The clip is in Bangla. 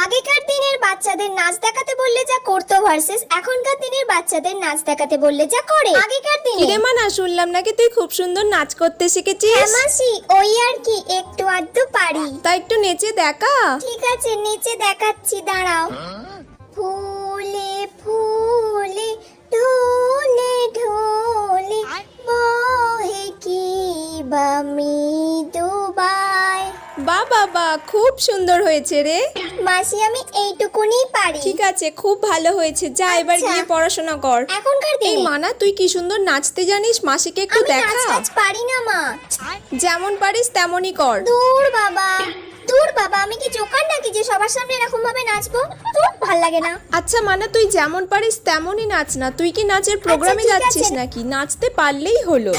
আগেকার দিনের বাচ্চাদের নাচ দেখাতে বললে যা করতো ভার্সেস এখনকার দিনের বাচ্চাদের নাচ দেখাতে বললে যা করে। আগেকার দিনে কিরে মানা, শুনলাম নাকি তুই খুব সুন্দর নাচ করতে শিখেছিস। হ্যাঁ মাসি, ওই আর কি একটু আধটু পারি। তা একটু নেচে দেখা। ঠিক আছে, নিচে দেখাচ্ছি, দাঁড়াও। ফুলে ফুলে ঢোলে ঢোলে বহে কি বা মৃদুবাই। বা বাবা, খুব সুন্দর হয়েছে রে। মাসি আমি এইটুকুনি পারি। ঠিক আছে, খুব ভালো হয়েছে, যা এবার আচ্ছা। গিয়ে পড়াশোনা কর। এখনকার এই দিনে মানা, তুই কি সুন্দর নাচতে জানিস, মাসিকে একটু আমি নাচ দেখা। টাচ পারি না মা। যেমন পারিস তেমনই কর। দূর বাবা, দূর বাবা, আমি কি জোকার নাকি যে সবার সামনে এরকম ভাবে নাচবো? দূর, ভাল লাগে না। আচ্ছা মানা, তুই যেমন পারিস তেমনই নাচ না। তুই কি নাচের প্রোগ্রামে ঠিক যাচ্ছিস আছে। নাকি? নাচতে পারলেই হলো।